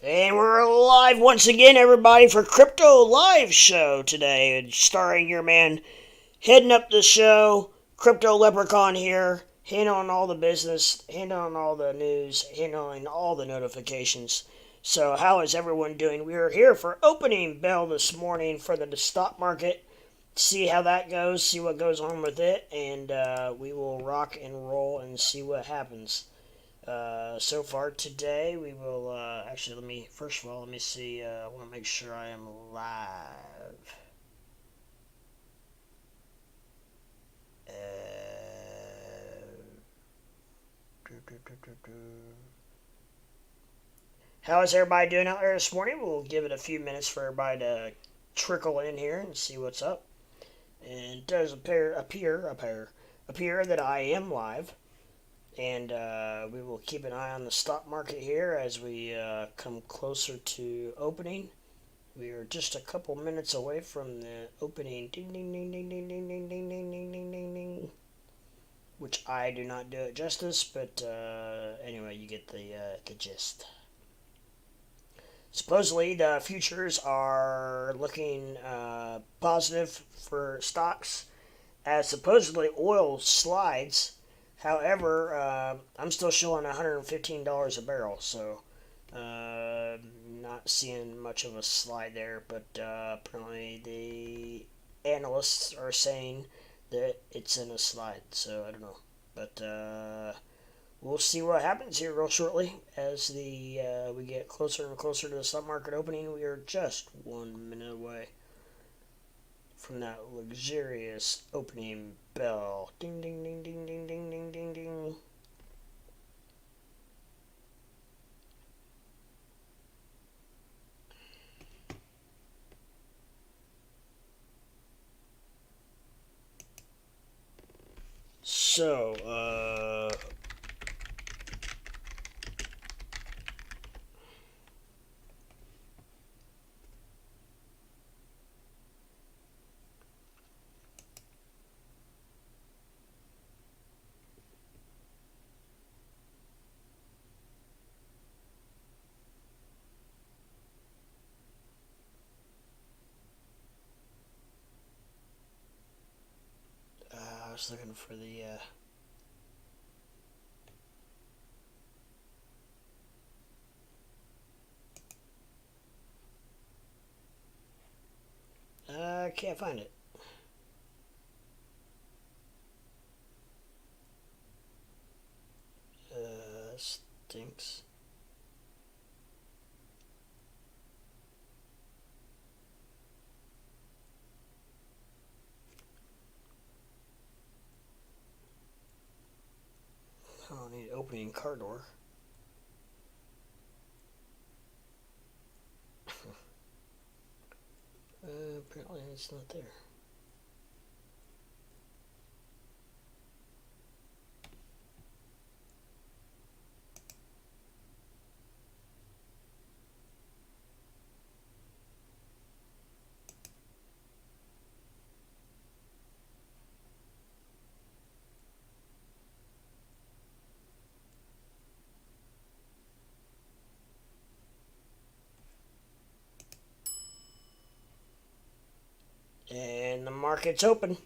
And we're live once again, everybody, for Crypto Live Show today, starring your man heading up the show, Crypto Leprechaun here, handling all the business, handling all the news, handling all the notifications. So, how is everyone doing? We are here for opening bell this morning for the stock market. See how that goes, see what goes on with it, and we will rock and roll and see what happens. So far today, we will actually first of all, let me see. I want to make sure I am live. Uh, How is everybody doing out there this morning? We'll give it a few minutes for everybody to trickle in here and see what's up. And it does appear that I am live. And we will keep an eye on the stock market here as we come closer to opening. We are just a couple minutes away from the opening. Ding, ding, ding, ding, ding, ding, ding, ding, ding, ding, ding, ding, ding. Which I do not do it justice, but anyway, you get the gist. Supposedly, the futures are looking positive for stocks, as supposedly oil slides. However, I'm still showing $115 a barrel, so not seeing much of a slide there. But apparently, the analysts are saying that it's in a slide, so I don't know. But we'll see what happens here real shortly as we get closer and closer to the stock market opening. We are just 1 minute away from that luxurious opening bell. Ding, ding, ding, ding, ding, ding, ding, ding, ding. So, I was looking for the I can't find it. Stinks. Oh, I need opening car door. Apparently it's not there. And the market's open.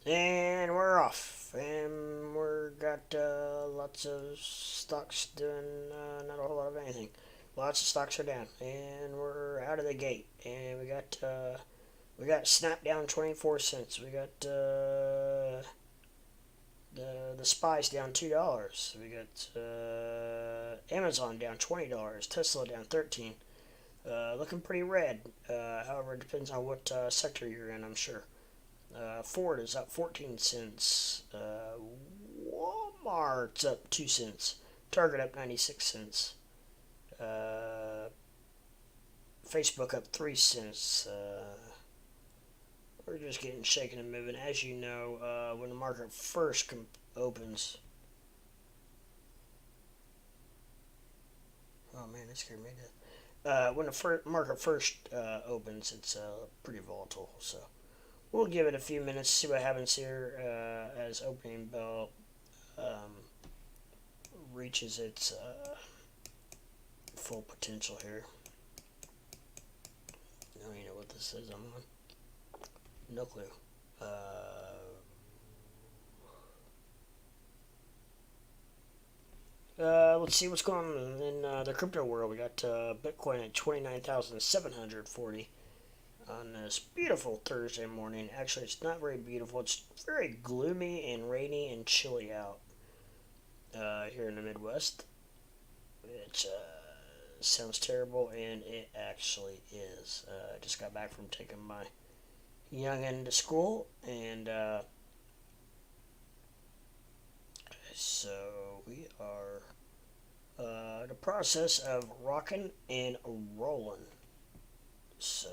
And we're off. And we're got lots of stocks doing not a whole lot of anything. Lots of stocks are down. And we're out of the gate. And we got Snap down 24 cents. We got the Spice down $2. We got Amazon down $20. Tesla down 13. Looking pretty red. However, it depends on what sector you're in, I'm sure. Ford is up 14 cents. Walmart's up 2 cents. Target up 96 cents. Facebook up 3 cents. We're just getting shaken and moving. As you know, when the market first opens. Oh man, that scared me to death. When the market first opens, it's pretty volatile. So we'll give it a few minutes, see what happens here as opening bell reaches its full potential here. I don't even know what this is I'm on. No clue. Let's see what's going on in the crypto world. We got Bitcoin at 29,740 on this beautiful Thursday morning. Actually, it's not very beautiful. It's very gloomy and rainy and chilly out here in the Midwest. It sounds terrible, and it actually is. I just got back from taking my youngin' to school, and so we are in the process of rocking and rolling. So,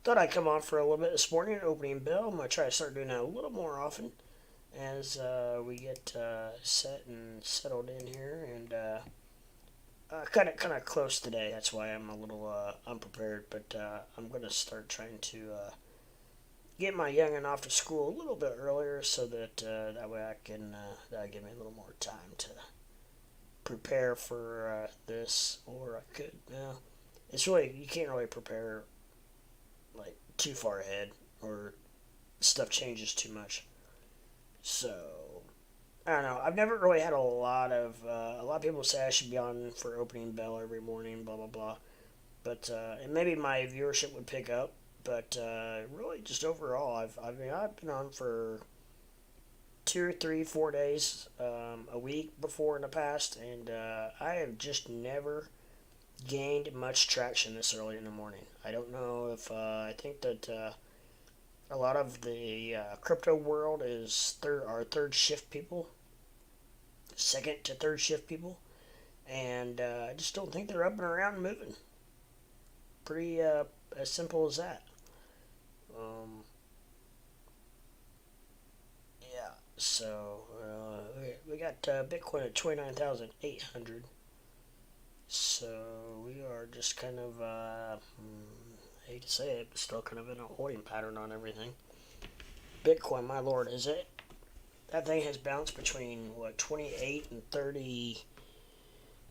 thought I'd come on for a little bit this morning, opening bell. I'm going to try to start doing that a little more often as we get set and settled in here. And kind of close today. That's why I'm a little unprepared. But I'm going to start trying to get my youngin' off to school a little bit earlier so that that way I can that'll give me a little more time to prepare for this, or I could. It's really, you can't really prepare like too far ahead, or stuff changes too much. So I don't know. I've never really had a lot of people say I should be on for opening bell every morning, blah blah blah. But and maybe my viewership would pick up. But really, just overall, I've been on for 2 or 3, 4 days a week before in the past, and I have just never gained much traction this early in the morning. I don't know if I think that a lot of the crypto world is our third shift people, second to third shift people, and I just don't think they're up and around and moving. Pretty as simple as that. Yeah, so we got Bitcoin at 29,800. So we are just kind of, I hate to say it, but still kind of in a holding pattern on everything. Bitcoin, my lord, is it? That thing has bounced between, 28 and 30,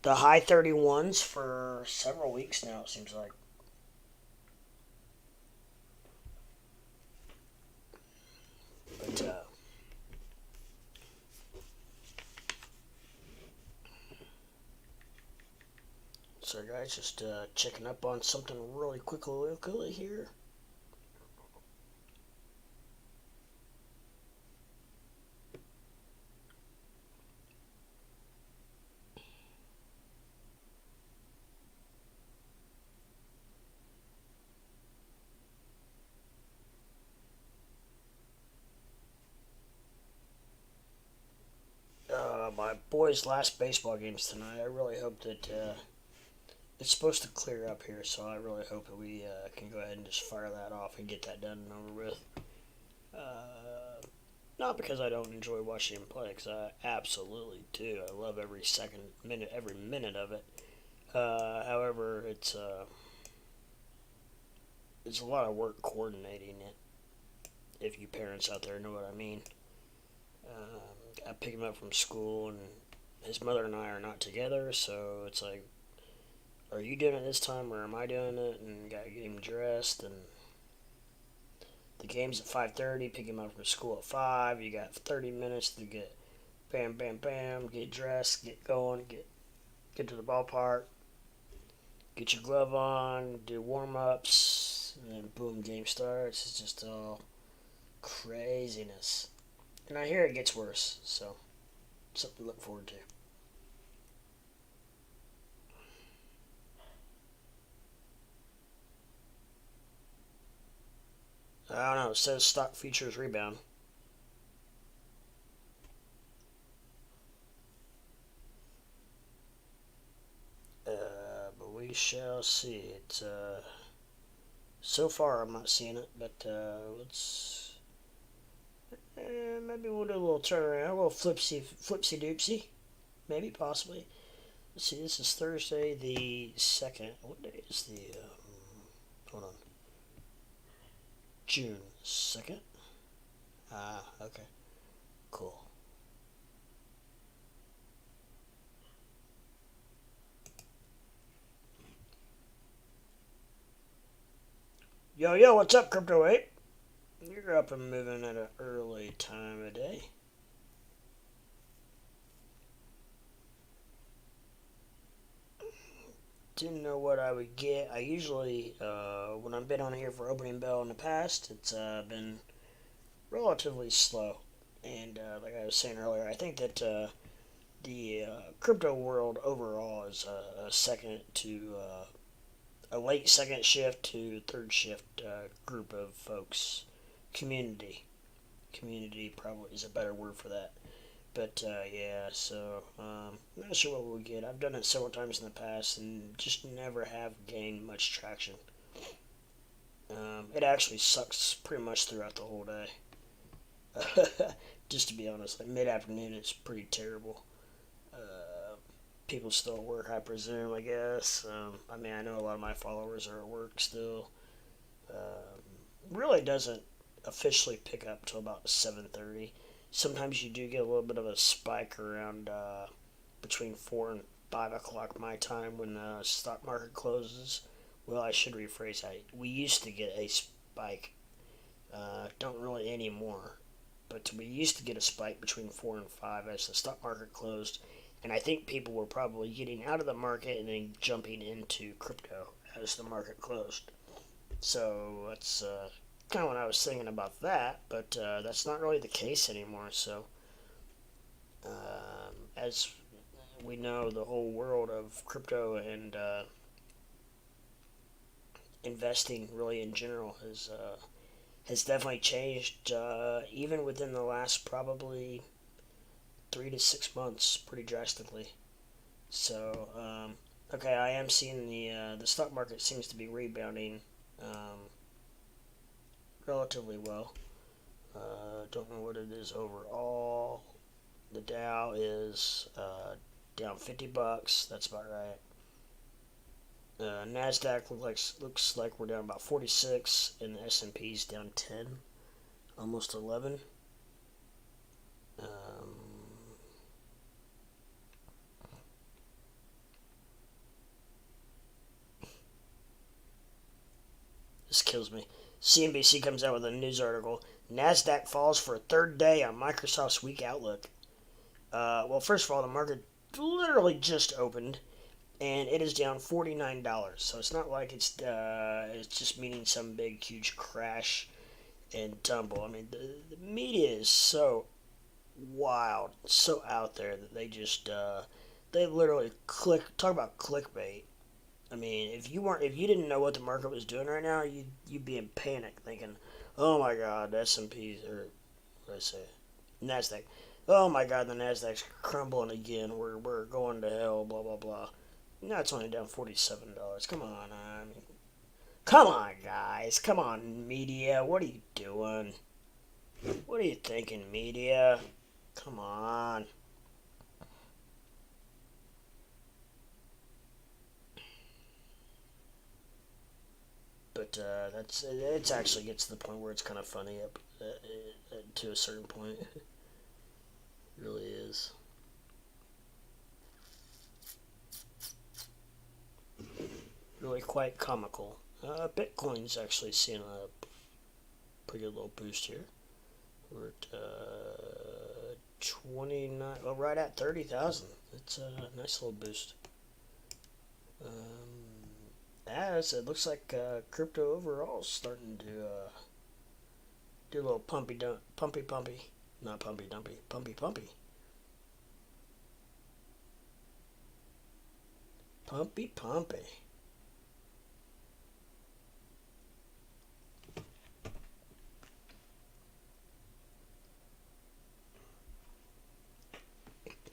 the high 31s for several weeks now, it seems like. But, so guys, just checking up on something really quickly here. My boys' last baseball games tonight. I really hope that it's supposed to clear up here, so I really hope that we can go ahead and just fire that off and get that done and over with. Not because I don't enjoy watching him play, because I absolutely do. I love every minute of it. However, it's a lot of work coordinating it. If you parents out there know what I mean. I pick him up from school, and his mother and I are not together, so it's like, are you doing it this time, or am I doing it? And gotta get him dressed, and the game's at 5:30. Pick him up from school at 5. You got 30 minutes to get bam, bam, bam, get dressed, get going, get to the ballpark, get your glove on, do warm ups, and then boom, game starts. It's just all craziness. And I hear it gets worse, so something to look forward to. I don't know, it says stock futures rebound. But we shall see. It's, so far I'm not seeing it, but let's... maybe we'll do a little turnaround, a little flipsy doopsy. Maybe, possibly. Let's see, this is Thursday the 2nd. What day is the, hold on. June 2nd? Ah, okay. Cool. Yo, yo, what's up, Crypto Ape? You're up and moving at an early time of day. Didn't know what I would get. I usually, when I've been on here for opening bell in the past, it's been relatively slow. And like I was saying earlier, I think that the crypto world overall is a second to a late second shift to third shift group of folks. Community probably is a better word for that. But yeah, so not sure what we'll get. I've done it several times in the past and just never have gained much traction. It actually sucks pretty much throughout the whole day. Just to be honest, like mid afternoon, it's pretty terrible. People still at work, I presume. I guess. I mean, I know a lot of my followers are at work still. Really doesn't officially pick up till about 7:30. Sometimes you do get a little bit of a spike around between 4 and 5 o'clock my time when the stock market closes. Well, I should rephrase that. We used to get a spike. Don't really anymore. But we used to get a spike between 4 and 5 as the stock market closed. And I think people were probably getting out of the market and then jumping into crypto as the market closed. So that's kind of what I was thinking about that, but that's not really the case anymore. So, as we know, the whole world of crypto and investing, really in general, has definitely changed, even within the last probably 3 to 6 months, pretty drastically. So, okay, I am seeing the stock market seems to be rebounding. Relatively well. Don't know what it is overall. The Dow is down $50. That's about right. Nasdaq looks like we're down about 46, and the S&P's down 10, almost 11. This kills me. CNBC comes out with a news article. Nasdaq falls for a third day on Microsoft's weak outlook. Well, first of all, the market literally just opened, and it is down $49. So it's not like it's just meaning some big huge crash and tumble. I mean, the media is so wild, so out there that they literally talk about clickbait. I mean, if you didn't know what the market was doing right now, you'd be in panic, thinking, "Oh my God, the S&P or let's say Nasdaq. Oh my God, the Nasdaq's crumbling again. We're going to hell. Blah blah blah." Now it's only down $47. Come on, I mean, come on, guys. Come on, media. What are you doing? What are you thinking, media? Come on. But it actually gets to the point where it's kind of funny up to a certain point. It really is. Really quite comical. Bitcoin's actually seeing a pretty good little boost here. We're at 29, well, right at 30,000. It's a nice little boost. As it looks like crypto overall is starting to do a little pumpy, not pumpy dumpy, pumpy, pumpy.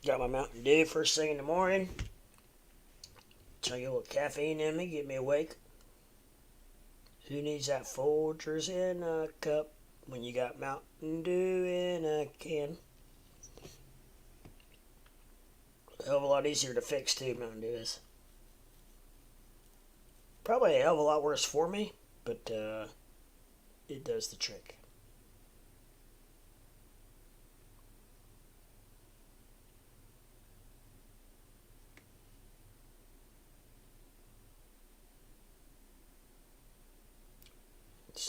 Got my Mountain Dew first thing in the morning. Try to get a little caffeine in me, get me awake. Who needs that Folgers in a cup when you got Mountain Dew in a can? A hell of a lot easier to fix too, Mountain Dew is. Probably a hell of a lot worse for me, but it does the trick.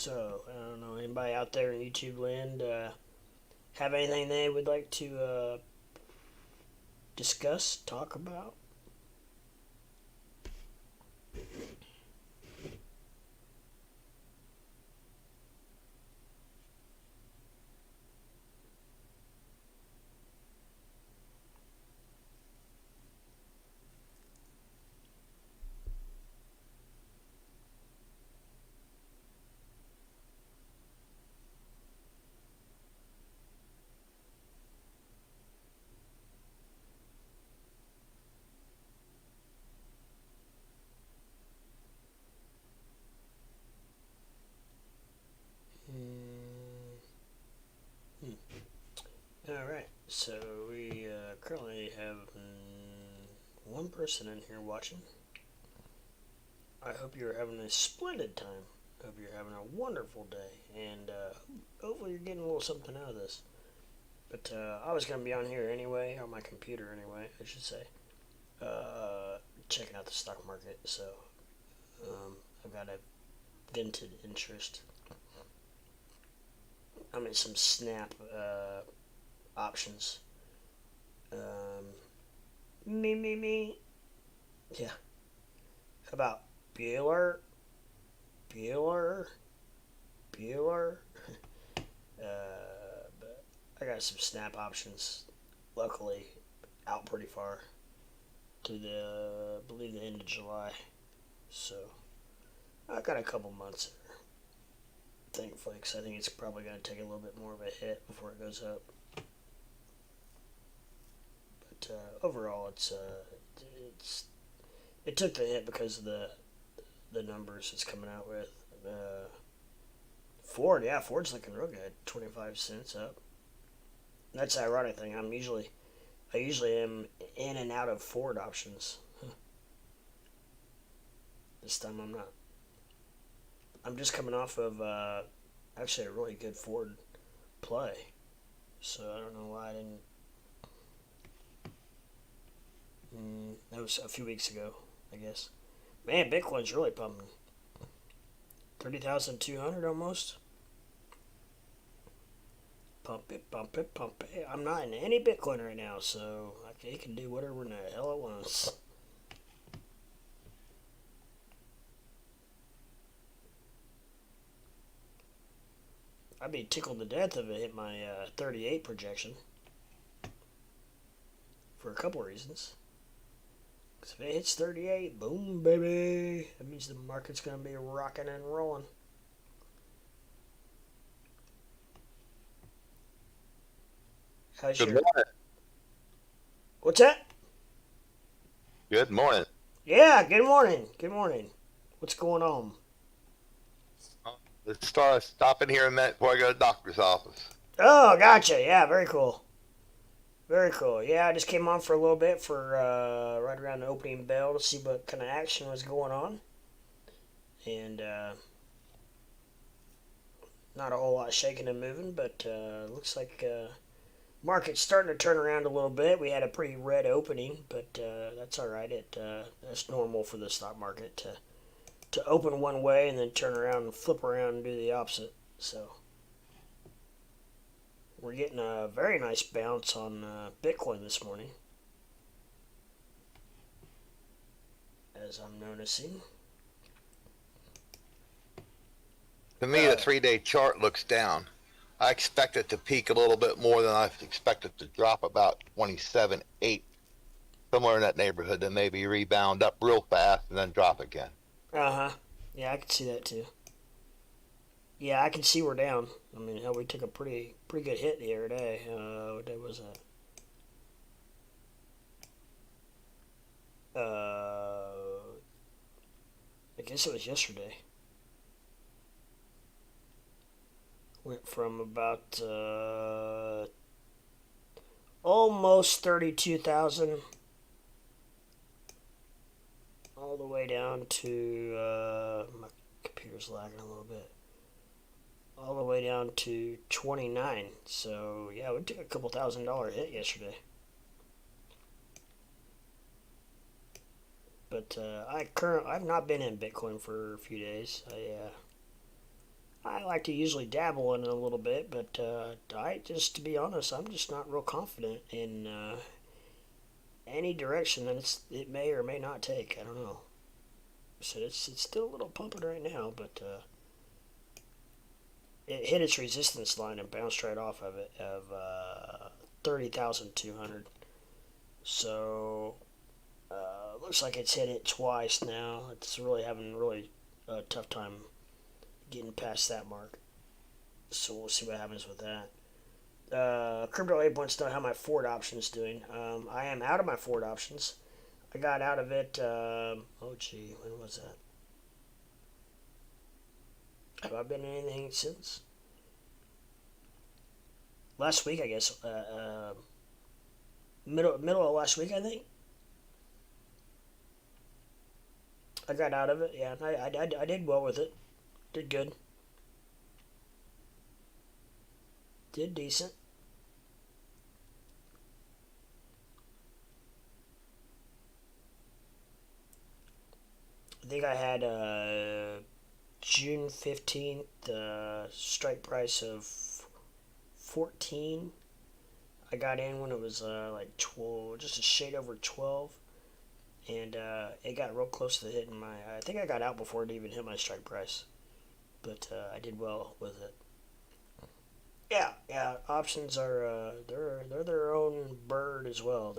So, I don't know, anybody out there in YouTube land have anything they would like to discuss, talk about? Alright, so we currently have one person in here watching. I hope you're having a splendid time. I hope you're having a wonderful day, and hopefully you're getting a little something out of this. But I was going to be on here anyway, on my computer anyway, I should say, checking out the stock market, so I've got a dented interest. I'm in some snap options. Me. Yeah. How about Bueller? But I got some snap options, luckily, out pretty far to I believe the end of July. So I got a couple months there, thankfully, because I think it's probably going to take a little bit more of a hit before it goes up. But overall, it took the hit because of the numbers it's coming out with. Ford's looking real good, 25 cents up. That's the ironic thing. I usually am in and out of Ford options. This time I'm not. I'm just coming off of actually a really good Ford play, so I don't know why I didn't. That was a few weeks ago, I guess. Man, Bitcoin's really pumping. 30,200 almost. Pump it. I'm not in any Bitcoin right now, so it can do whatever in the hell it wants. I'd be tickled to death if it hit my 38 projection. For a couple of reasons. Because if it hits 38, boom, baby. That means the market's going to be rocking and rolling. Good morning. What's that? Good morning. Yeah, good morning. What's going on? Let's start stopping here a minute before I go to the doctor's office. Oh, gotcha. Yeah, very cool. Yeah, I just came on for a little bit for right around the opening bell to see what kind of action was going on. And not a whole lot shaking and moving, but looks like market's starting to turn around a little bit. We had a pretty red opening, but that's all right. That's normal for the stock market to open one way and then turn around and flip around and do the opposite. So we're getting a very nice bounce on Bitcoin this morning, as I'm noticing. To me, the 3-day chart looks down. I expect it to peak a little bit more than I expect it to drop about 27.8, somewhere in that neighborhood, and maybe rebound up real fast and then drop again. Uh-huh. Yeah, I can see that too. Yeah, I can see we're down. I mean, hell, we took a pretty good hit the other day. What day was that? I guess it was yesterday. Went from about almost 32,000 all the way down to my computer's lagging a little bit. All the way down to 29. So yeah, we took a couple $1,000 hit yesterday. But I've not been in Bitcoin for a few days. I like to usually dabble in it a little bit, but to be honest, I'm just not real confident in any direction that it may or may not take. I don't know. So it's still a little pumping right now, but it hit its resistance line and bounced right off of it of 30,200. So looks like it's hit it twice now. It's really having really a tough time getting past that mark. So we'll see what happens with that. Crypto Ape wants to know how my Ford option is doing. I am out of my Ford options. I got out of it. Oh gee, when was that? Have I been in anything since? Last week, I guess. Middle of last week, I think. I got out of it. Yeah, I did well with it. Did good. Did decent. I think I had June 15th strike price of 14. I got in when it was like 12, just a shade over 12. And it got real close to hitting my. I think I got out before it even hit my strike price, but I did well with it. Yeah. Options are they're their own bird as well.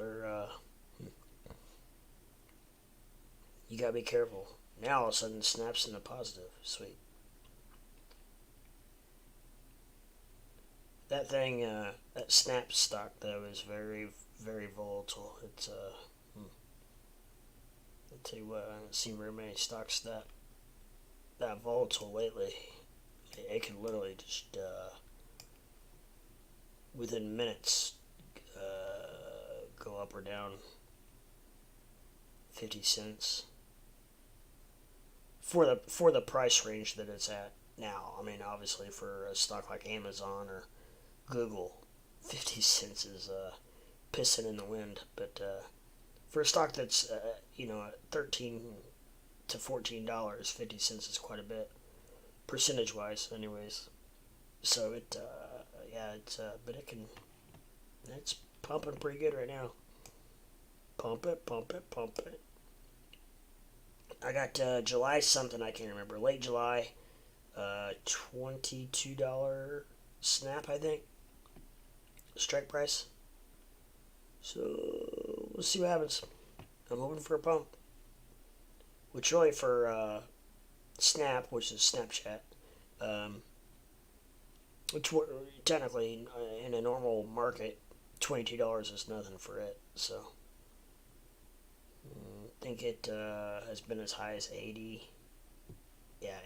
You gotta be careful. Now all of a sudden snaps into positive. Sweet. That thing, that snap stock though is very very volatile. It's I'll tell you what, I haven't seen very many stocks that volatile lately. It can literally just within minutes go up or down 50 cents for the price range that it's at now. I mean, obviously for a stock like Amazon or Google, 50 cents is pissing in the wind, but for a stock that's $13 to $14, 50 cents is quite a bit, percentage wise, anyways. So but it's pumping pretty good right now. Pump it, pump it, pump it. I got July something, I can't remember, late July, $22 snap, I think, strike price. So we'll see what happens. I'm hoping for a pump. Which really for Snap, which is Snapchat, which technically in a normal market, $22 is nothing for it. So I think it has been as high as 80,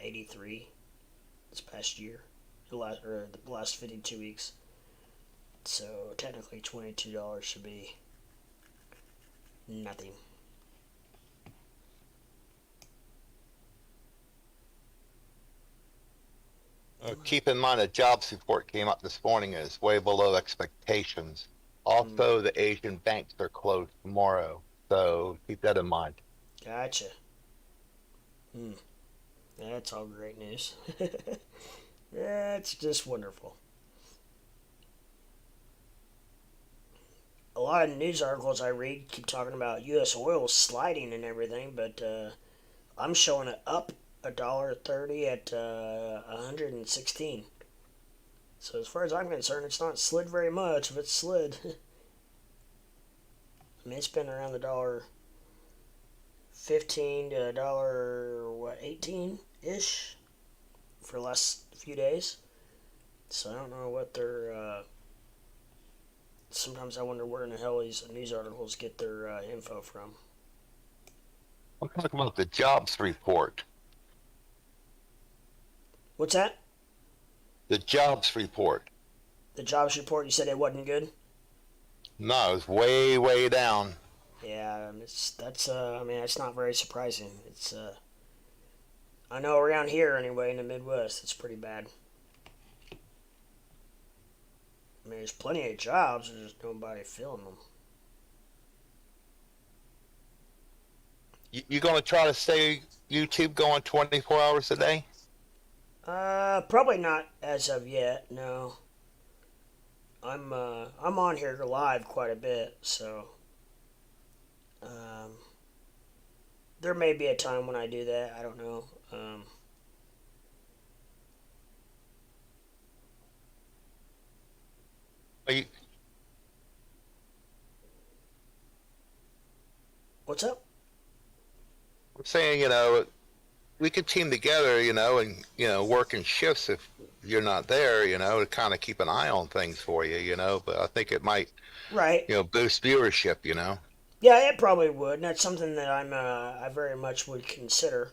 83 this past year, the last 52 weeks. So technically $22 should be nothing. Keep in mind, a jobs report came up this morning and it's way below expectations. Also, the Asian banks are closed tomorrow, so keep that in mind. Gotcha. That's all great news. That's just wonderful. A lot of news articles I read keep talking about U.S. oil sliding and everything, but I'm showing it up $1.30 at 116. So as far as I'm concerned, it's not slid very much. If it's slid, I mean, it's been around the $1.15 to $1.18 ish for the last few days. So I don't know what they're. Sometimes I wonder where in the hell these news articles get their info from. I'm talking about the jobs report. What's that? The jobs report. The jobs report, you said it wasn't good? No, it's way, way down. Yeah, I mean, it's not very surprising. It's, I know around here anyway, in the Midwest, it's pretty bad. I mean, there's plenty of jobs, there's just nobody filling them. You gonna try to stay YouTube going 24 hours a day? Probably not as of yet. No, I'm on here live quite a bit, so um, there may be a time when I do that. I don't know. Are you, What's up? I'm saying, we could team together, and work in shifts if you're not there, to kind of keep an eye on things for you, But I think it might, Right. boost viewership. Yeah, it probably would. And that's something that I very much would consider.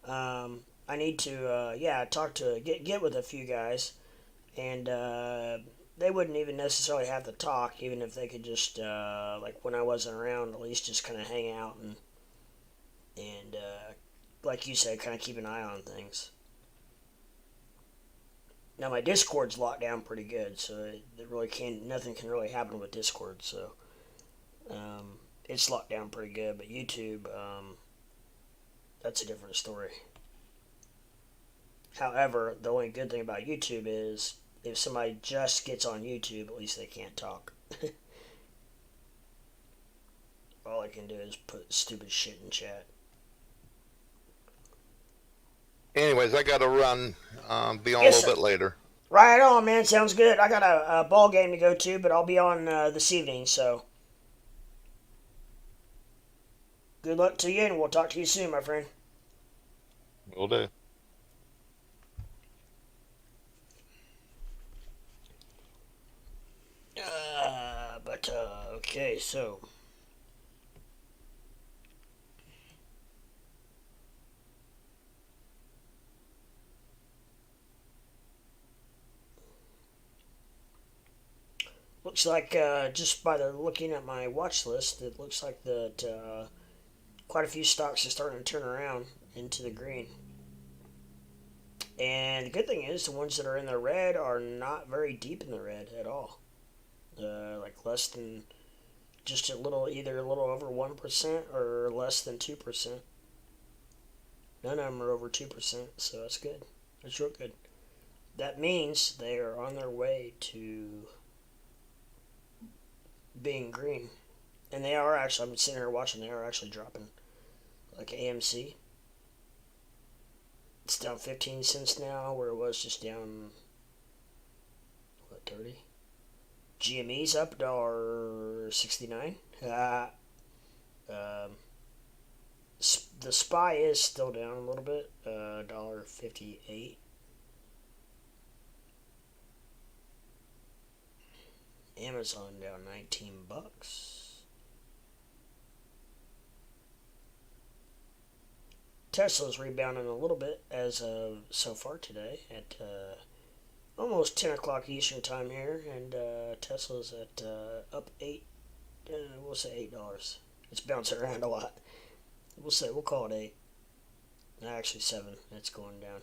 I need to yeah talk to get with a few guys, and they wouldn't even necessarily have to talk, even if they could just like when I wasn't around, at least just kind of hang out and like you said, kind of keep an eye on things. Now my Discord's locked down pretty good, so it really can nothing can really happen with Discord. So um, it's locked down pretty good, but YouTube, that's a different story. However, the only good thing about YouTube is if somebody just gets on YouTube, at least they can't talk. All I can do is put stupid shit in chat. Anyways, I got to run, be on a Yes, little sir. bit later. Right on, man. Sounds good. I got a ball game to go to, but I'll be on this evening, so good luck to you, and we'll talk to you soon, my friend. Will do. Okay, so looks like just by the looking at my watch list, it looks like that quite a few stocks are starting to turn around into the green. And the good thing is, the ones that are in the red are not very deep in the red at all. Like less than just a little, either a little over 1% or less than 2%. None of them are over 2%, so that's good. That's real good. That means they are on their way to being green. And they are actually, I'm sitting here watching, they are actually dropping. Like AMC, it's down 15 cents now, where it was just down, what, 30? GME's up $1.69. Um, the SPY is still down a little bit, $1.58. Amazon down 19 bucks. Tesla's rebounding a little bit as of so far today at almost 10 o'clock Eastern time here, and Tesla's at up 8, we'll say $8. It's bouncing around a lot. We'll call it 8. Actually 7. It's going down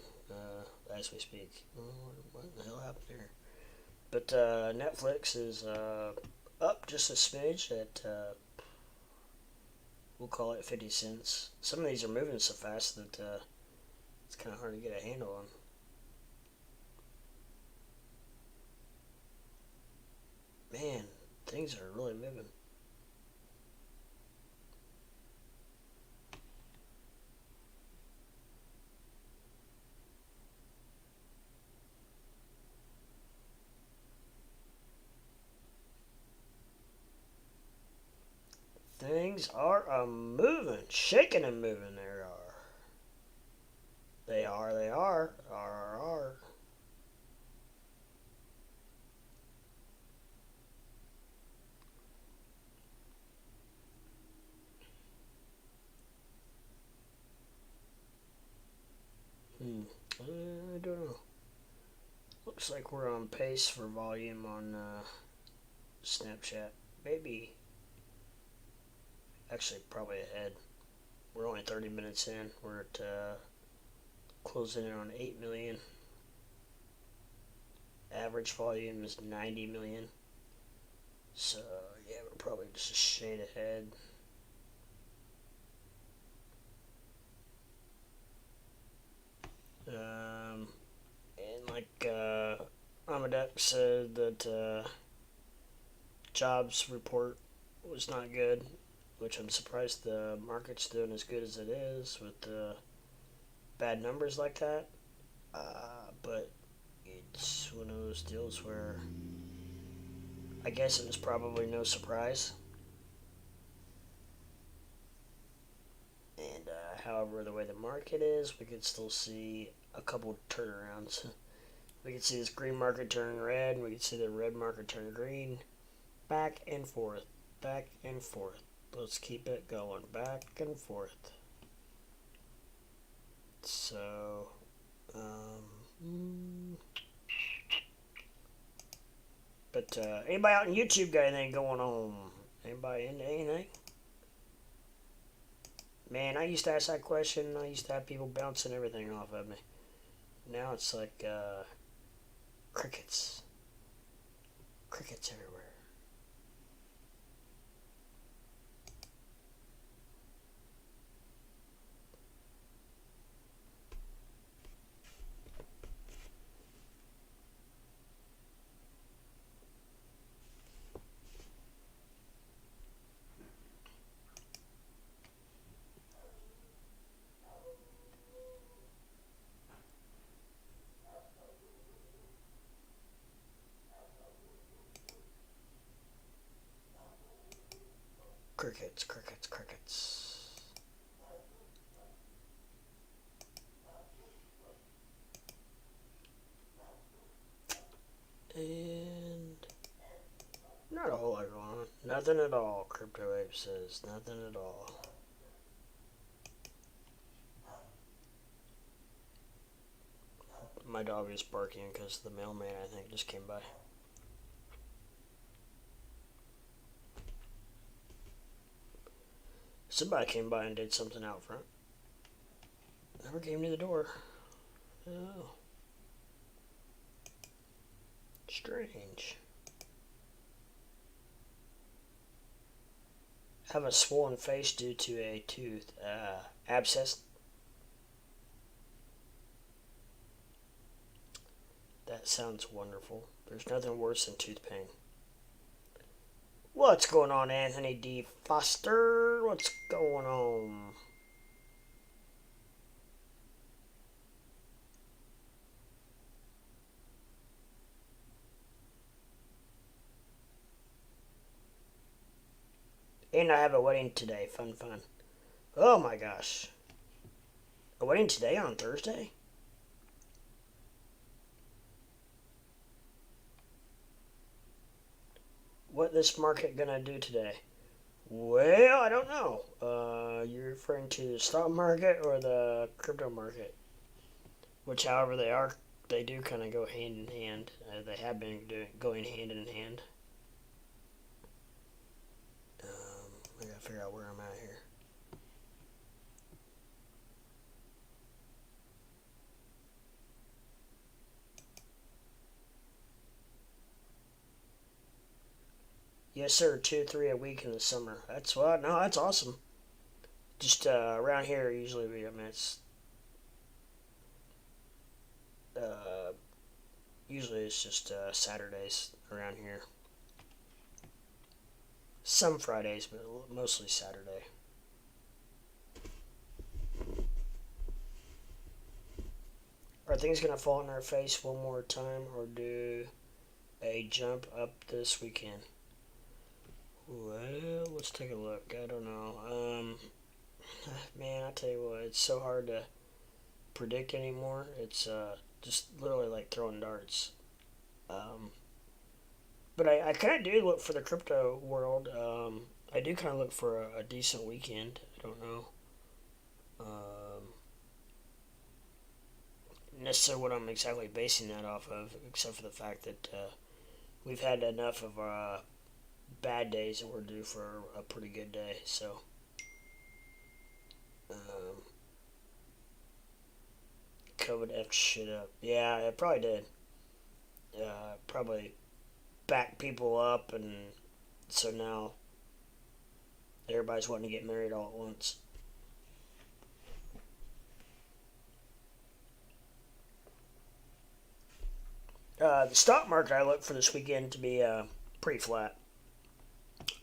as we speak. What the hell happened here? But Netflix is up just a smidge at we'll call it 50 cents. Some of these are moving so fast that it's kind of hard to get a handle on. Man, things are really moving. Things are moving, shaking and moving. There are. They are. They are. I don't know. Looks like we're on pace for volume on Snapchat. Maybe. Actually, probably ahead. We're only 30 minutes in. We're at closing in on 8 million. Average volume is 90 million. So, yeah, we're probably just a shade ahead. said that jobs report was not good, which I'm surprised the market's doing as good as it is with bad numbers like that. But it's one of those deals where I guess it was probably no surprise. And however, the way the market is, we could still see a couple turnarounds. We could see this green market turn red, and we could see the red market turn green. Back and forth, back and forth. Let's keep it going, back and forth. So, but anybody out on YouTube got anything going on? Anybody into anything? Man, I used to ask that question. I used to have people bouncing everything off of me. Now it's like crickets. Crickets everywhere. Crickets, crickets, crickets. And not a whole lot going on. Nothing at all, Crypto Ape says. Nothing at all. My dog is barking because the mailman, I think, just came by. Somebody came by and did something out front. Never came to the door. Oh. Strange. Have a swollen face due to a tooth abscess. That sounds wonderful. There's nothing worse than tooth pain. What's going on, Anthony D. Foster? What's going on? And I have a wedding today. Fun, fun. Oh my gosh. A wedding today on Thursday? What this market gonna do today? Well, I don't know. You're referring to the stock market or the crypto market? Which, however they are, they do kind of go hand in hand. They have been going hand in hand. I gotta figure out where I'm at here. Yes, sir. 2, 3 a week in the summer. That's what. No, that's awesome. Just around here, usually it's usually it's just Saturdays around here. Some Fridays, but mostly Saturday. Are things gonna fall in our face one more time, or do a jump up this weekend? Well, let's take a look. I don't know. Man, I tell you what, it's so hard to predict anymore. It's just literally like throwing darts. But I kind of do look for the crypto world. I do kind of look for a decent weekend. I don't know necessarily what I'm exactly basing that off of, except for the fact that we've had enough of bad days that we're due for a pretty good day. So, COVID effed shit up. Yeah, it probably did. Probably backed people up, and so now everybody's wanting to get married all at once. The stock market I look for this weekend to be pretty flat.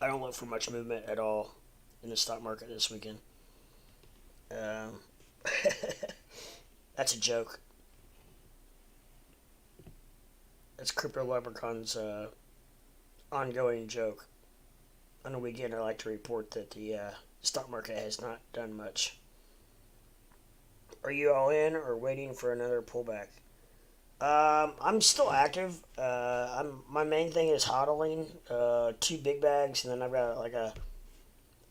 I don't look for much movement at all in the stock market this weekend. Um, that's a joke. That's Crypto Leprechaun's ongoing joke. On the weekend, I like to report that the stock market has not done much. Are you all in or waiting for another pullback? I'm still active. My main thing is hodling. Two big bags, and then I've got like a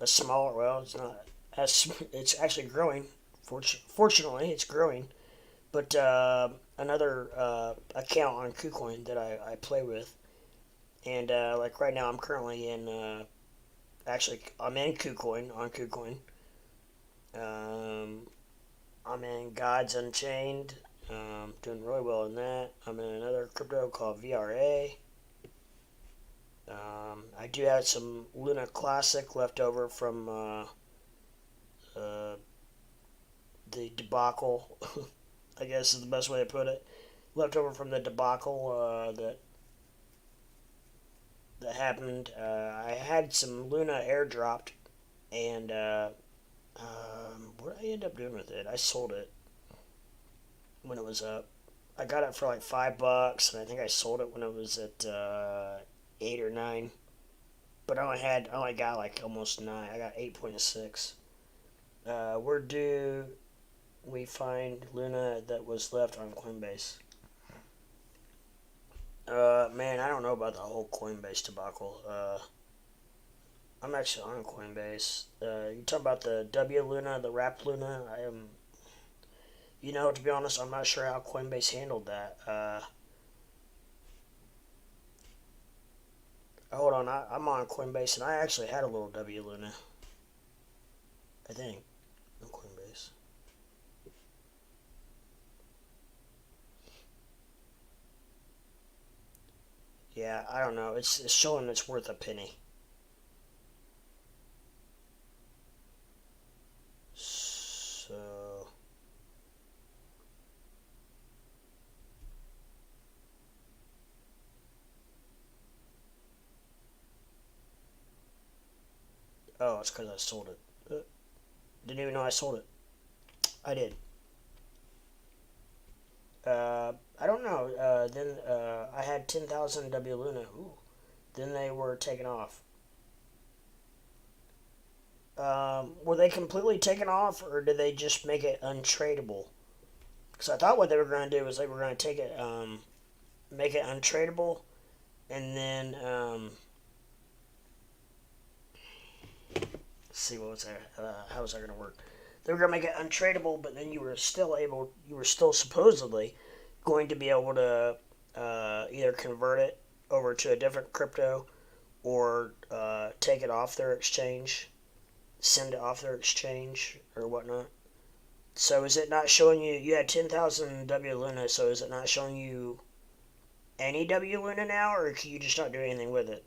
smaller. Well, it's not as it's actually growing. Fortunately, it's growing. But another account on KuCoin that I play with, and like right now I'm currently in. Actually, I'm in KuCoin on KuCoin. Um, I'm in Gods Unchained. Doing really well in that. I'm in another crypto called VRA. I do have some Luna Classic left over from uh, the debacle. I guess is the best way to put it. Left over from the debacle that happened. I had some Luna airdropped, and what did I end up doing with it? I sold it when it was up. I got it for like $5, and I think I sold it when it was at 8 or 9. But I only got like almost 9. I got 8.6. Where do we find Luna that was left on Coinbase? Man, I don't know about the whole Coinbase debacle. I'm actually on Coinbase. You talk about the W Luna, the Wrap Luna. I am. You know, to be honest, I'm not sure how Coinbase handled that. Hold on, I'm on Coinbase, and I actually had a little W Luna. I think on Coinbase. Yeah, I don't know. It's showing it's worth a penny. So oh, it's because I sold it. Didn't even know I sold it. I did. I don't know. Then I had 10,000 W Luna. Ooh. Then they were taken off. Were they completely taken off, or did they just make it untradeable? Because I thought what they were going to do was they were going to take it, make it untradeable, and then let's see what was that? How was that going to work? They were going to make it untradeable, but then you were still supposedly going to be able to either convert it over to a different crypto or take it off their exchange, send it off their exchange or whatnot. So is it not showing you? You had 10,000 W Luna, so is it not showing you any W Luna now, or can you just not do anything with it?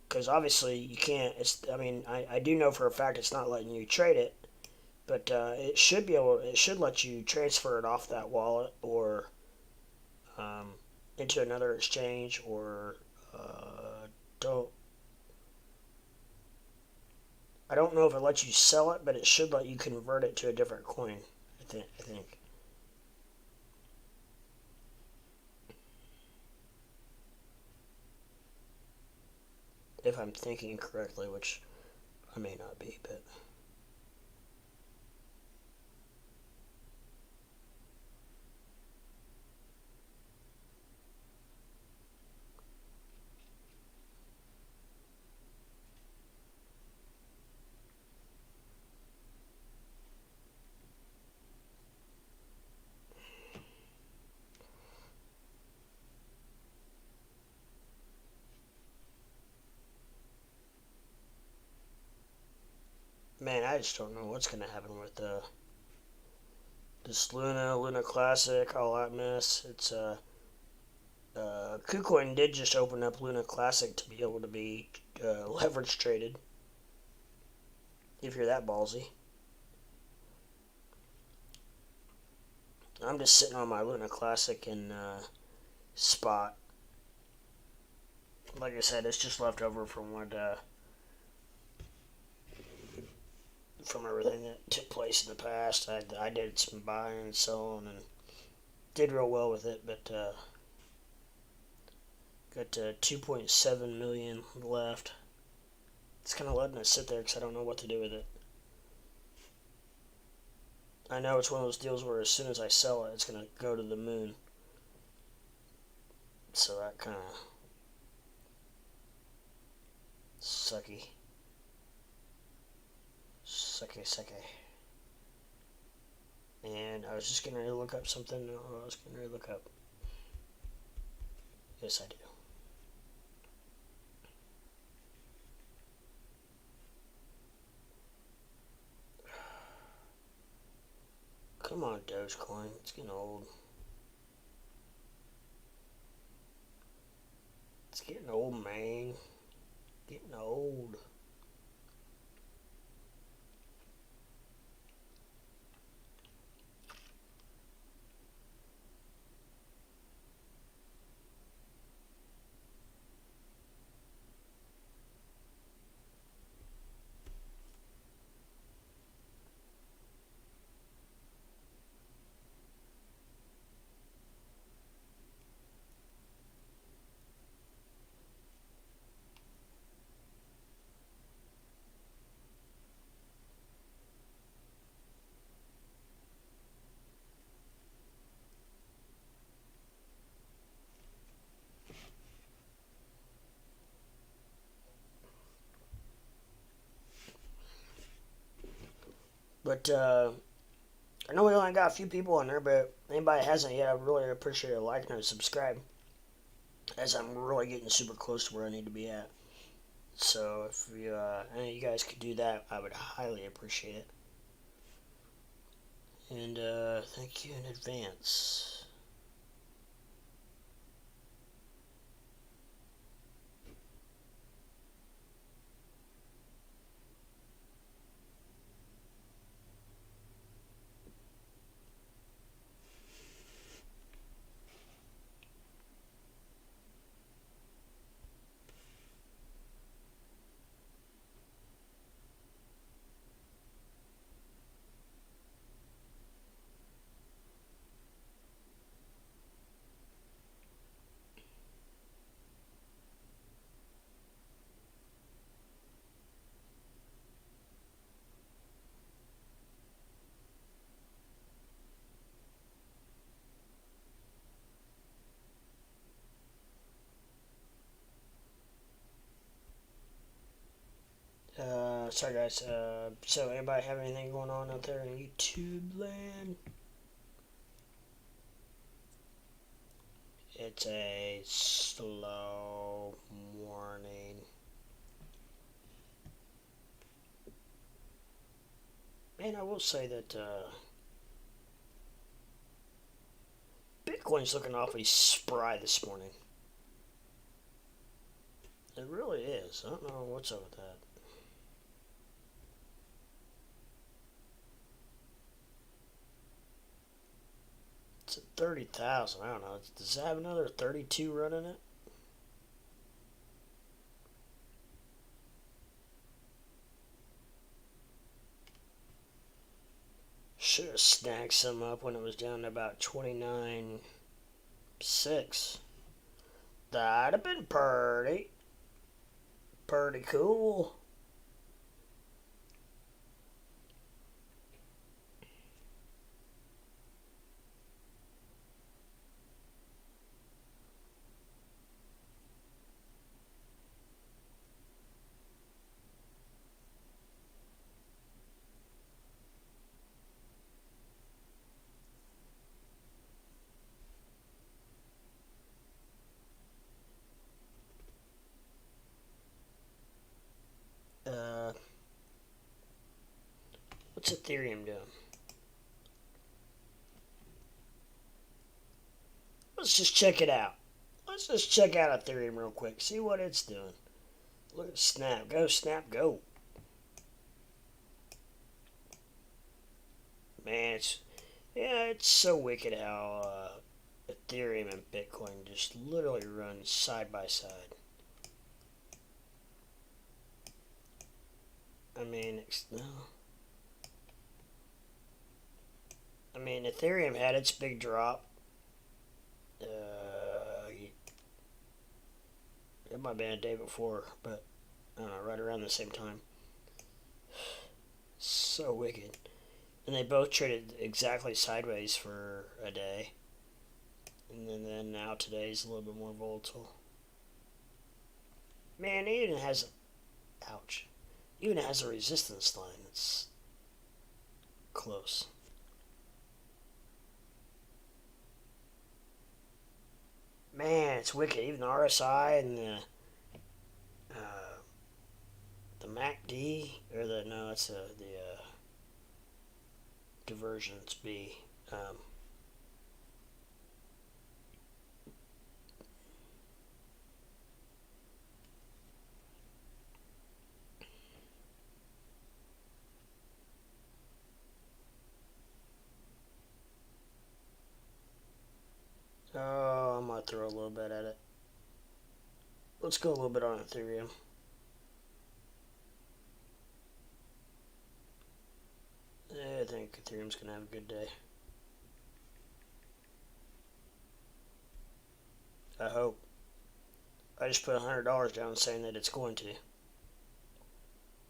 Because obviously you can't. I mean, I do know for a fact it's not letting you trade it, but it should be able. It should let you transfer it off that wallet or um, into another exchange, or don't. I don't know if it lets you sell it, but it should let you convert it to a different coin. I think. If I'm thinking correctly, which I may not be, but. Man, I just don't know what's gonna happen with this Luna Classic, all that mess. It's KuCoin did just open up Luna Classic to be able to be leverage traded. If you're that ballsy. I'm just sitting on my Luna Classic in spot. Like I said, it's just left over from what from everything that took place in the past. I did some buying and selling and did real well with it, but got 2.7 million left. It's kind of letting it sit there because I don't know what to do with it. I know it's one of those deals where as soon as I sell it, it's going to go to the moon. So that kind of sucky. And I was just getting ready to look up something. Yes, I do. Come on, Dogecoin. It's getting old. It's getting old, man. Getting old. But I know we only got a few people on there, but anybody that hasn't yet, I really appreciate a like and a subscribe, as I'm really getting super close to where I need to be at. So if any of you guys could do that, I would highly appreciate it. And thank you in advance. Sorry guys. So anybody have anything going on out there in YouTube land? It's a slow morning. Man, I will say that Bitcoin's looking awfully spry this morning. It really is. I don't know what's up with that. It's at 30,000. I don't know. Does it have another 32 running it? Should have snagged some up when it was down to about 29.6. That'd have been pretty cool. What's Ethereum doing? Let's just check it out. Let's just check out Ethereum real quick. See what it's doing. Look at Snap. Go, Snap, go. Man, Yeah, it's so wicked how Ethereum and Bitcoin just literally run side by side. I mean, no. I mean, Ethereum had its big drop. It might have been a day before, but I don't know, right around the same time. So wicked. And they both traded exactly sideways for a day. And then now today's a little bit more volatile. Man, it even has, ouch, even has a resistance line that's close. Man, it's wicked. Even the RSI and the MACD, or the, no, that's the divergence B. Oh, I'm gonna throw a little bit at it. Let's go a little bit on Ethereum. I think Ethereum's gonna have a good day. I hope. I just put $100 down saying that it's going to.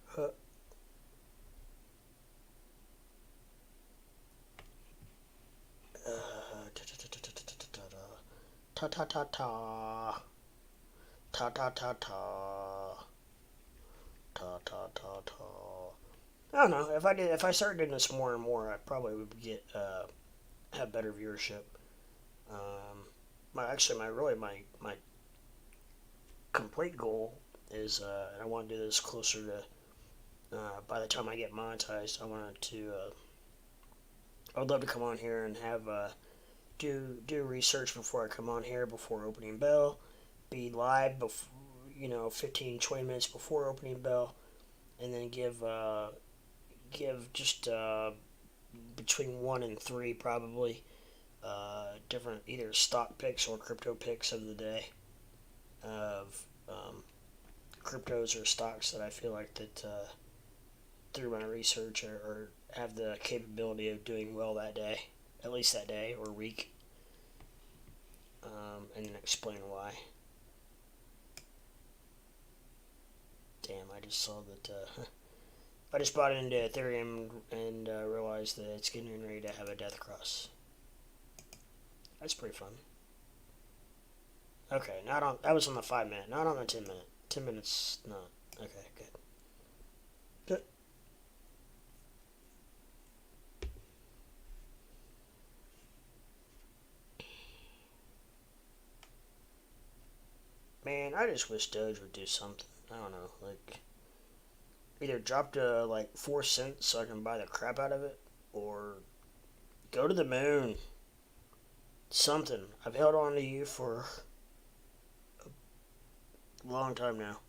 Huh. Ta ta ta ta ta ta ta ta ta ta ta ta. I don't know. If I started doing this more and more, I probably would get have better viewership. My complete goal is, and I want to do this closer to by the time I get monetized. I would love to come on here and have do research before I come on here before opening bell, be live before 15-20 minutes before opening bell, and then give just between 1 and 3 probably different either stock picks or crypto picks of the day of cryptos or stocks that I feel like that through my research or have the capability of doing well that day, at least that day or week, and then explain why. Damn, I just saw that. I just bought into Ethereum and realized that it's getting ready to have a death cross. That's pretty fun. Okay, not on. That was on the 5 minute, not on the 10 minute. 10 minutes, not. Okay, good. Good. Man, I just wish Doge would do something. I don't know, like either drop to like 4 cents so I can buy the crap out of it, or go to the moon. Something. I've held on to you for a long time now.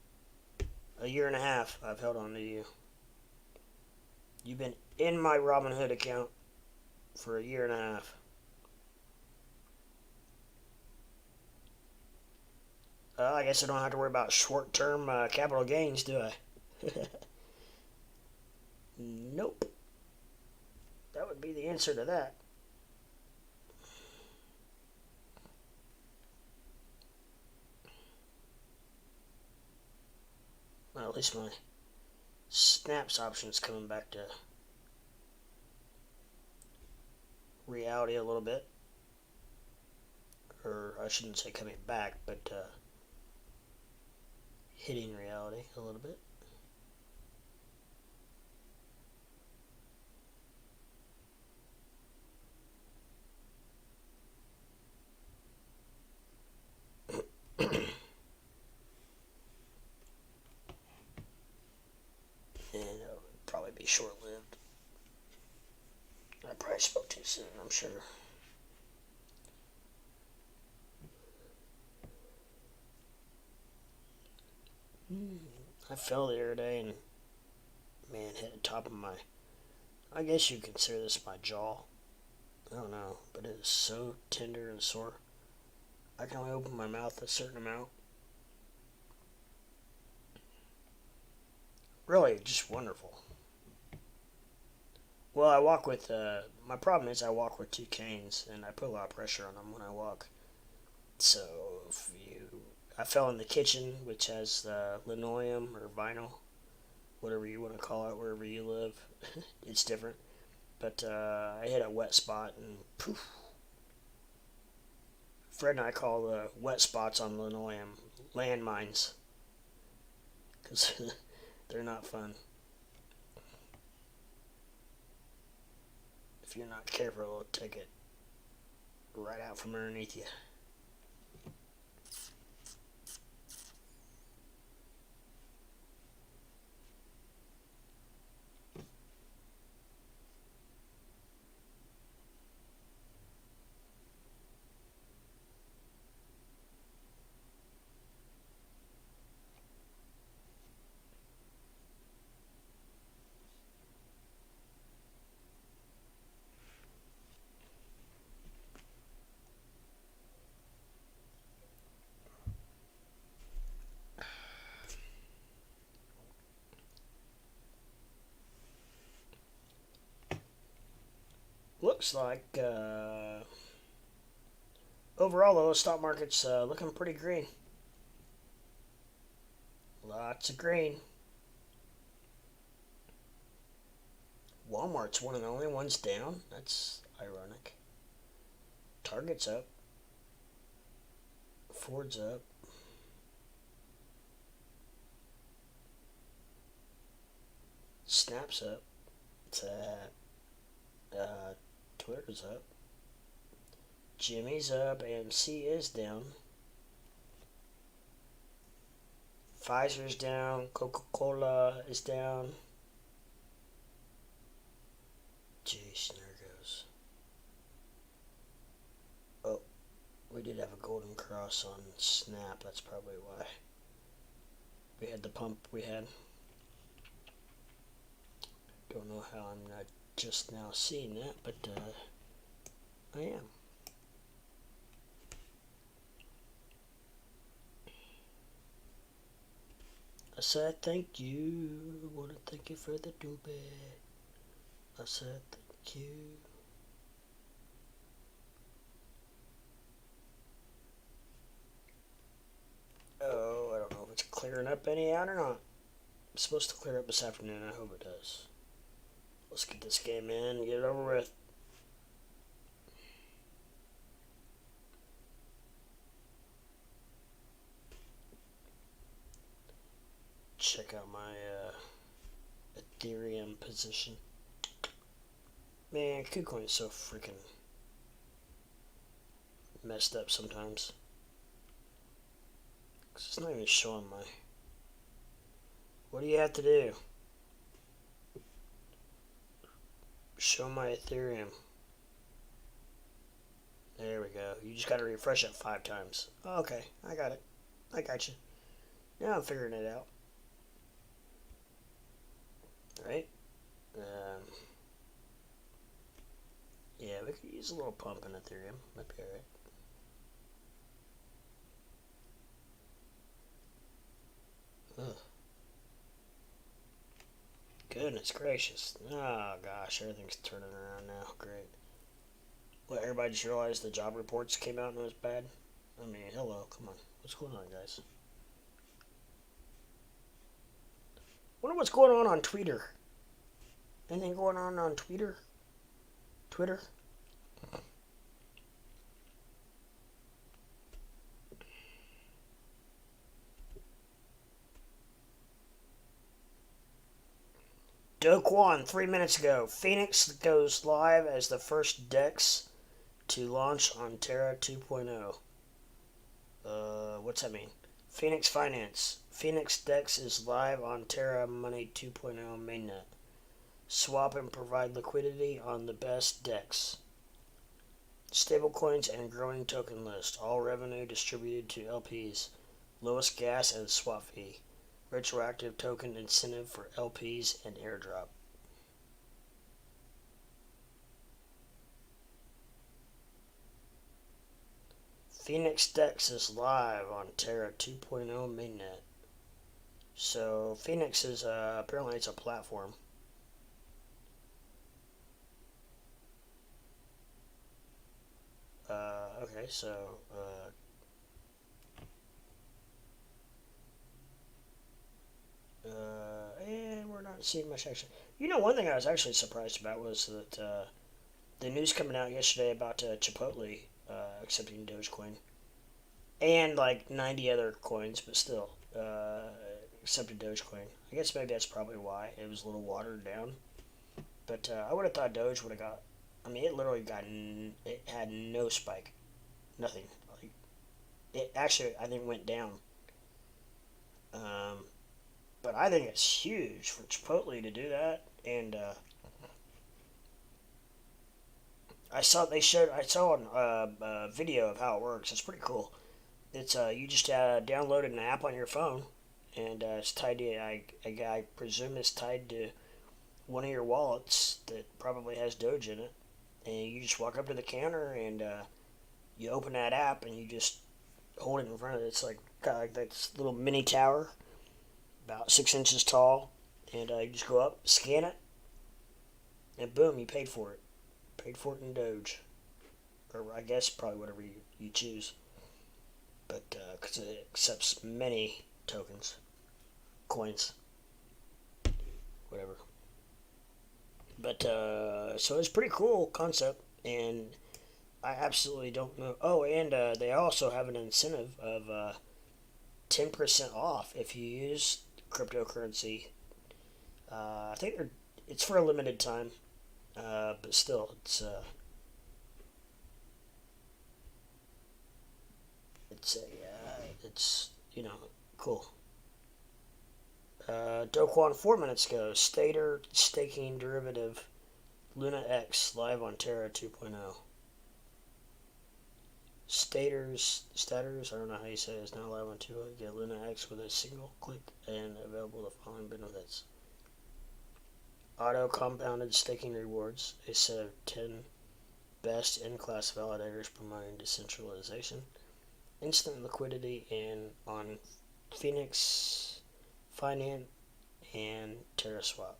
A year and a half I've held on to you. You've been in my Robinhood account for a year and a half. I guess I don't have to worry about short-term capital gains, do I? Nope. That would be the answer to that. Well, at least my snaps option is coming back to reality a little bit. Or I shouldn't say coming back, but hitting reality a little bit. And it'll probably be short-lived. I probably spoke too soon, I'm sure. I fell the other day and, man, hit the top of my, I guess you consider this my jaw. I don't know, but it is so tender and sore. I can only open my mouth a certain amount. Really, just wonderful. Well, I walk with, my problem is I walk with two canes, and I put a lot of pressure on them when I walk. So, if you, I fell in the kitchen, which has linoleum or vinyl, whatever you want to call it, wherever you live. It's different. But I hit a wet spot, and poof. Fred and I call the wet spots on linoleum landmines, because they're not fun. If you're not careful, it'll take it right out from underneath you. Looks like overall, though, the stock market's looking pretty green. Lots of green. Walmart's one of the only ones down. That's ironic. Target's up. Ford's up. Snap's up. Twitter's up. Jimmy's up. AMC is down. Pfizer's down. Coca-Cola is down. Jeez, there goes. Oh, we did have a golden cross on Snap. That's probably why. We had the pump we had. Don't know how I'm not just now seeing that, but I am. I said thank you. I want to thank you for the doobie. I said thank you. Oh, I don't know if it's clearing up any out or not. It's supposed to clear up this afternoon. I hope it does. Let's get this game in and get it over with. Check out my ETHEREUM position. Man, KuCoin is so freaking messed up sometimes. 'Cause it's not even showing my... What do you have to do? Show my ETHEREUM. There we go. You just got to refresh it 5 times. Oh, okay, I got it. I got you. Now I'm figuring it out. Right? Yeah, we could use a little pump in ETHEREUM. Might be alright. Ugh. Goodness gracious. Oh gosh, everything's turning around now. Great. What, everybody just realized the job reports came out and it was bad? I mean, hello, come on. What's going on, guys? Wonder what's going on Twitter. Anything going on Twitter? Twitter? Dogecoin 3 minutes ago. Phoenix goes live as the first DEX to launch on Terra 2.0. What's that mean? Phoenix Finance. Phoenix DEX is live on Terra Money 2.0 mainnet. Swap and provide liquidity on the best DEX. Stablecoins and growing token list. All revenue distributed to LPs. Lowest gas and swap fee. Retroactive token incentive for LPs and airdrop. Phoenix Dex is live on Terra 2.0 mainnet. So Phoenix is apparently it's a platform. Okay, so and we're not seeing much action. You know, one thing I was actually surprised about was that the news coming out yesterday about Chipotle accepting Dogecoin and like 90 other coins, but still accepted Dogecoin. I guess maybe that's probably why it was a little watered down. But I would have thought Doge would have got. I mean, it literally got. It had no spike, nothing. Like it actually, I think went down. Um, but I think it's huge for Chipotle to do that, and I saw they showed. I saw a video of how it works. It's pretty cool. It's you just download an app on your phone, and it's tied to. I presume it's tied to one of your wallets that probably has Doge in it, and you just walk up to the counter and you open that app and you just hold it in front of it. It's like got like this little mini tower, about 6 inches tall, and you just go up, scan it, and boom, you paid for it. Paid for it in Doge, or I guess probably whatever you choose. But because it accepts many tokens, coins, whatever. But so it's a pretty cool concept, and I absolutely don't know. Oh, and they also have an incentive of 10% off if you use cryptocurrency. I think it's for a limited time, but still, it's cool. Doquan 4 minutes ago. Stater staking derivative Luna X live on Terra 2.0. Staters, I don't know how you say it, is now live on 2.0. Get Luna X with a single click and available the following benefits. Auto compounded staking rewards, a set of 10 best in-class validators promoting decentralization, instant liquidity and on Phoenix, Finance, and TerraSwap.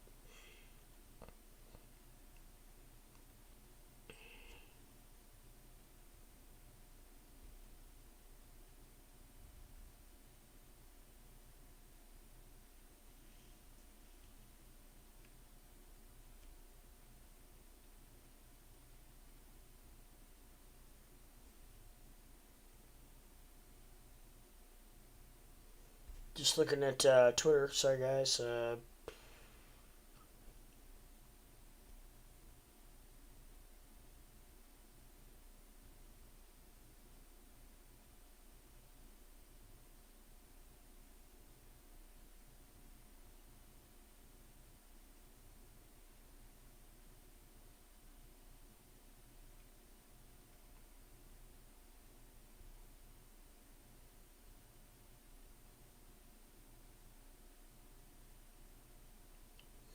Just looking at Twitter. Sorry, guys.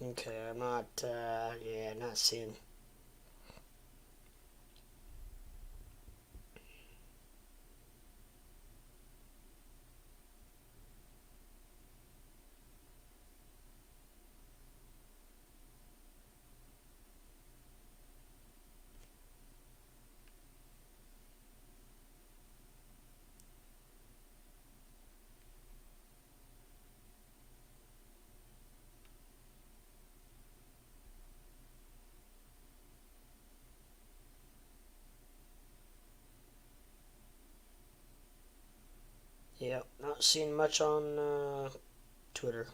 Okay, I'm not. Not seeing. Yep, not seeing much on Twitter.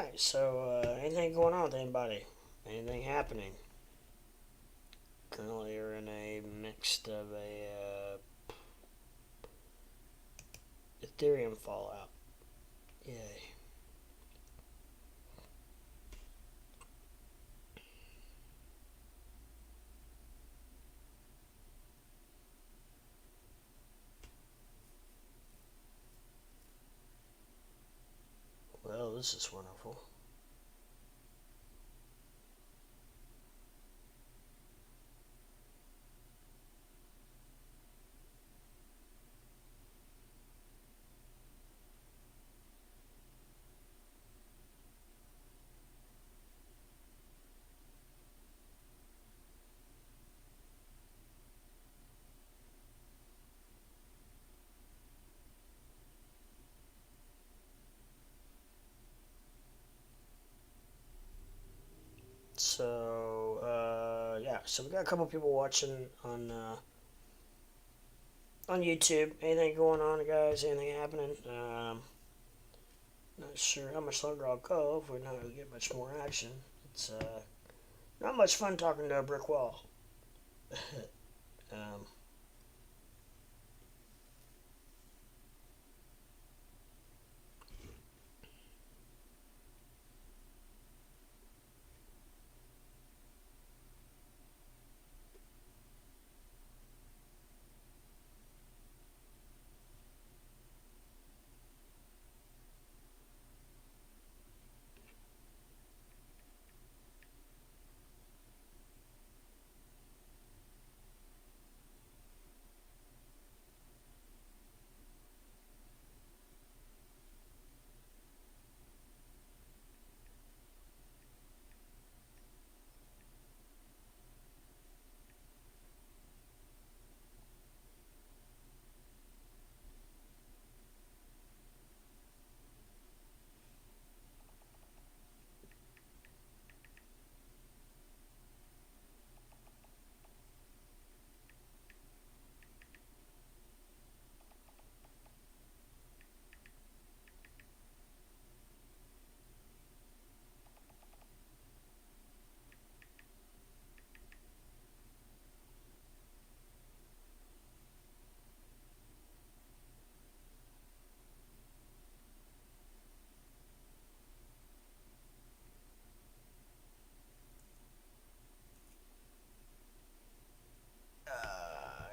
right. So, anything going on with anybody? Anything happening? Currently, you're in a mixed of a Ethereum fallout. Yay. Well, this is wonderful. So, yeah. So we got a couple people watching on YouTube. Anything going on, guys? Anything happening? Not sure how much longer I'll go if we're not going to get much more action. It's not much fun talking to a brick wall. um,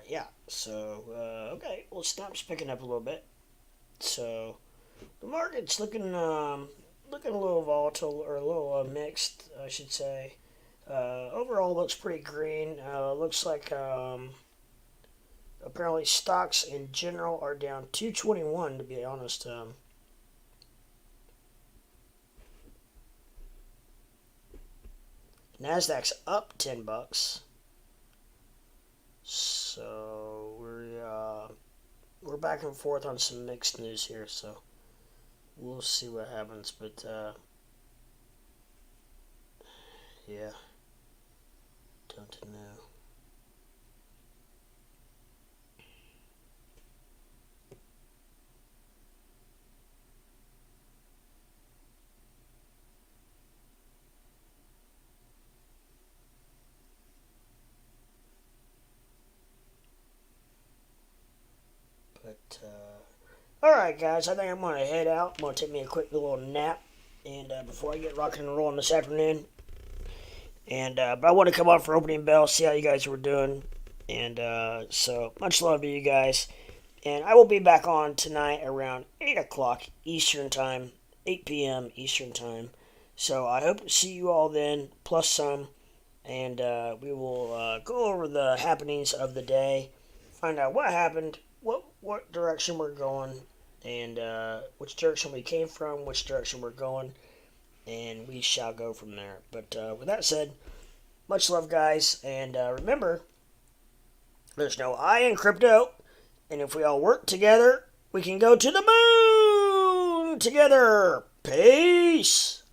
yeah. So, okay. Well, Snap's picking up a little bit. So, the market's looking a little volatile or a little mixed, I should say. Overall, looks pretty green. Looks like apparently stocks in general are down 221. To be honest, Nasdaq's up $10. So we're back and forth on some mixed news here. So we'll see what happens. But yeah, don't know. But all right, guys, I think I'm gonna head out. I'm gonna take me a quick little nap, and before I get rocking and rolling this afternoon. And but I want to come up for opening bell, see how you guys were doing, and so much love to you guys. And I will be back on tonight around 8 o'clock Eastern time, 8 p.m. Eastern time. So I hope to see you all then, plus some, and we will go over the happenings of the day, find out what happened, what direction we're going, and which direction we came from, which direction we're going, and we shall go from there. But with that said, much love, guys, and remember, there's no I in crypto, and if we all work together, we can go to the moon together. Peace!